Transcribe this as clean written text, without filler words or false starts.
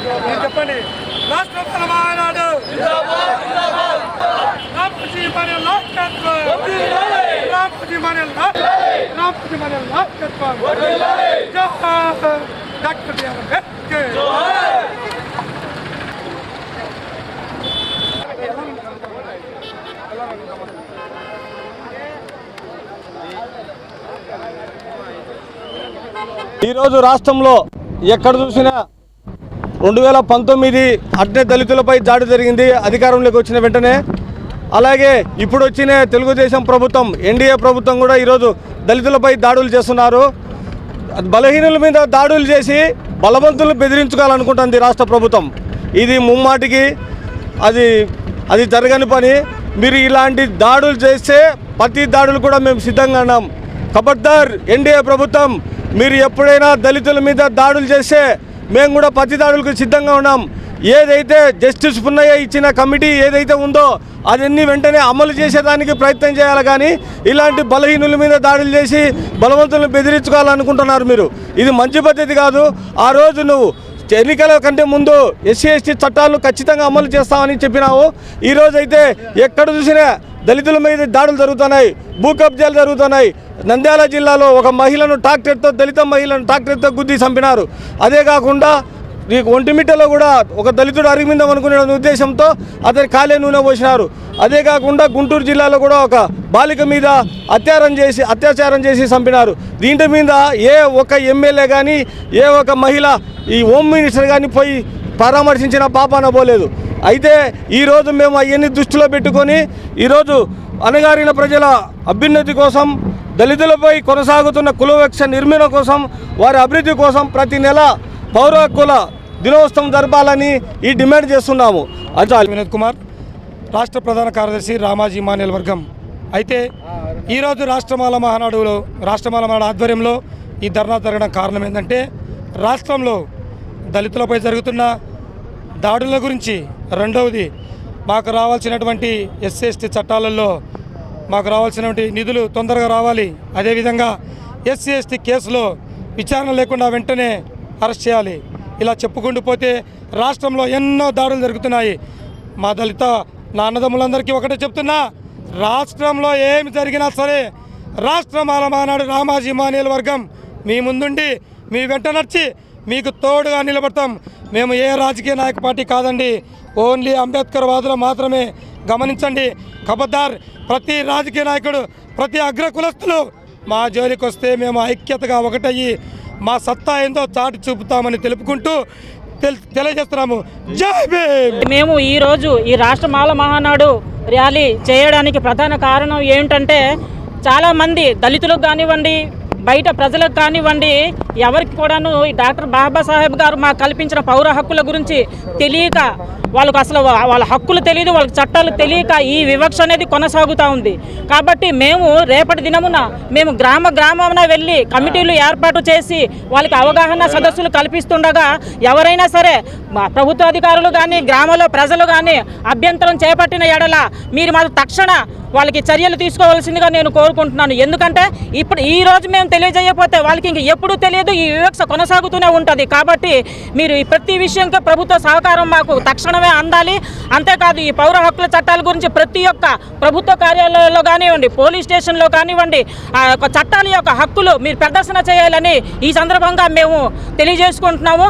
చెప్పండి. రాష్ట్ర నాయకుడు రాంపూజీ మనే నాయకత్వం, రాంపూజీ మనే నాయకత్వం. Doctor B R Ambedkar. ఈరోజు రాష్ట్రంలో ఎక్కడ చూసినా 2019 అట్నే దళితులపై దాడి జరిగింది అధికారంలోకి వచ్చిన వెంటనే. అలాగే ఇప్పుడు వచ్చిన తెలుగుదేశం ప్రభుత్వం, ఎన్డీఏ ప్రభుత్వం కూడా ఈరోజు దళితులపై దాడులు చేస్తున్నారు. బలహీనుల మీద దాడులు చేసి బలవంతులను బెదిరించుకోవాలనుకుంటుంది రాష్ట్ర ప్రభుత్వం. ఇది ముమ్మాటికి అది జరగని పని. మీరు ఇలాంటి దాడులు చేస్తే ప్రతి దాడులు కూడా మేము సిద్ధంగా ఉన్నాం. ఖబర్దార్ ఎన్డీఏ ప్రభుత్వం, మీరు ఎప్పుడైనా దళితుల మీద దాడులు చేస్తే మేము కూడా ప్రతి దాడులకు సిద్ధంగా ఉన్నాం. ఏదైతే జస్టిస్ పున్నయ్య ఇచ్చిన కమిటీ ఏదైతే ఉందో అదన్నీ వెంటనే అమలు చేసేదానికి ప్రయత్నం చేయాలి. కానీ ఇలాంటి బలహీనుల మీద దాడులు చేసి బలవంతులను బెదిరించుకోవాలనుకుంటున్నారు మీరు. ఇది మంచి పద్ధతి కాదు. ఆ రోజు నువ్వు ఎన్నికల కంటే ముందు ఎస్సీ ఎస్టీ చట్టాలను ఖచ్చితంగా అమలు చేస్తామని చెప్పినావు. ఈరోజు అయితే ఎక్కడ చూసినా దళితుల మీద దాడులు జరుగుతున్నాయి, భూ కబ్జాలు జరుగుతున్నాయి. నంద్యాల జిల్లాలో ఒక మహిళను దళిత మహిళను ట్రాక్టర్తో గుద్ది చంపినారు. అదే కాకుండా నీకు ఒంటిమిట్టలో కూడా ఒక దళితుడు అరిగిందాం అనుకునే ఉద్దేశంతో అతని కాలే నూనె పోసినారు. అదే కాకుండా గుంటూరు జిల్లాలో కూడా ఒక బాలిక మీద అత్యాచారం చేసి చంపినారు. దీంట్లో మీద ఏ ఒక్క ఎమ్మెల్యే కానీ ఏ ఒక్క మహిళ ఈ హోమ్ మినిస్టర్ కానీ పోయి పరామర్శించిన పాపాన పోలేదు. అయితే ఈరోజు మేము అవన్నీ దృష్టిలో పెట్టుకొని ఈరోజు అణగారిన ప్రజల అభ్యున్నతి కోసం, దళితులపై కొనసాగుతున్న కులవివక్ష నిర్మూలన కోసం, వారి అభివృద్ధి కోసం ప్రతి నెల పౌర హక్కుల దినోత్సవం జరపాలని ఈ డిమాండ్ చేస్తున్నాము. అజాల్ వినోద్ కుమార్, రాష్ట్ర ప్రధాన కార్యదర్శి రామాజీ మాన్యుల వర్గం. అయితే ఈరోజు రాష్ట్రమాల మహానాడు ఆధ్వర్యంలో ఈ ధర్నా జరగడం కారణం ఏంటంటే, రాష్ట్రంలో దళితులపై జరుగుతున్న దాడుల గురించి, రెండవది మాకు రావాల్సినటువంటి ఎస్సీ ఎస్టీ చట్టాలలో మాకు రావాల్సినటువంటి నిధులు తొందరగా రావాలి. అదేవిధంగా ఎస్సీ ఎస్టీ కేసులో విచారణ లేకుండా వెంటనే అరెస్ట్ చేయాలి. ఇలా చెప్పుకుంటూ పోతే రాష్ట్రంలో ఎన్నో దాడులు జరుగుతున్నాయి. మా దళిత నా అన్నదమ్ములందరికీ ఒకటే చెప్తున్నా, రాష్ట్రంలో ఏమి జరిగినా సరే రాష్ట్రమాల మహానాడు రామాజీ మాన్యుల వర్గం మీ ముందుండి మీ వెంట నడిచి మీకు తోడుగా నిలబడతాం. మేము ఏ రాజకీయ నాయక పార్టీ కాదండి, ఓన్లీ అంబేద్కర్ వాదులు మాత్రమే. గమనించండి. ఖబర్దార్ ప్రతి రాజకీయ నాయకుడు, ప్రతి అగ్ర కులస్తులు మా జోలికి వస్తే మేము ఐక్యతగా ఒకటయ్యి మా సత్తా ఏందో చాటి చూపుతామని తెలుపుకుంటూ తెలియజేస్తున్నాము. జై భీమ్. మేము ఈరోజు ఈ రాష్ట్రమాల మహానాడు ర్యాలీ చేయడానికి ప్రధాన కారణం ఏంటంటే, చాలామంది దళితులకు కానివ్వండి, బయట ప్రజలకు కానివ్వండి, ఎవరికి కూడాను ఈ డాక్టర్ బాబాసాహెబ్ గారు మాకు కల్పించిన పౌర హక్కుల గురించి తెలియక, వాళ్ళకు అసలు వాళ్ళ హక్కులు తెలియదు, వాళ్ళకి చట్టాలు తెలియక ఈ వివక్ష అనేది కొనసాగుతూ ఉంది. కాబట్టి మేము రేపటి దినమున మేము గ్రామాన వెళ్ళి కమిటీలు ఏర్పాటు చేసి వాళ్ళకి అవగాహన సదస్సులు కల్పిస్తుండగా, ఎవరైనా సరే ప్రభుత్వ అధికారులు కానీ గ్రామంలో ప్రజలు కానీ అభ్యంతరం చేపట్టిన ఎడల మీరు మాకు తక్షణ వాళ్ళకి చర్యలు తీసుకోవాల్సిందిగా నేను కోరుకుంటున్నాను. ఎందుకంటే ఇప్పుడు ఈ రోజు మేము తెలియజేయకపోతే వాళ్ళకి ఇంక ఎప్పుడూ తెలియదు, ఈ వివక్ష కొనసాగుతూనే ఉంటుంది. కాబట్టి మీరు ఈ ప్రతి విషయంలో ప్రభుత్వ సహకారం మాకు తక్షణమే అందాలి. అంతేకాదు ఈ పౌర హక్కుల చట్టాల గురించి ప్రతి ఒక్క ప్రభుత్వ కార్యాలయాల్లో కానివ్వండి, పోలీస్ స్టేషన్లో కానివ్వండి, ఆ యొక్క చట్టాల యొక్క హక్కులు మీరు ప్రదర్శన చేయాలని ఈ సందర్భంగా మేము తెలియజేసుకుంటున్నాము.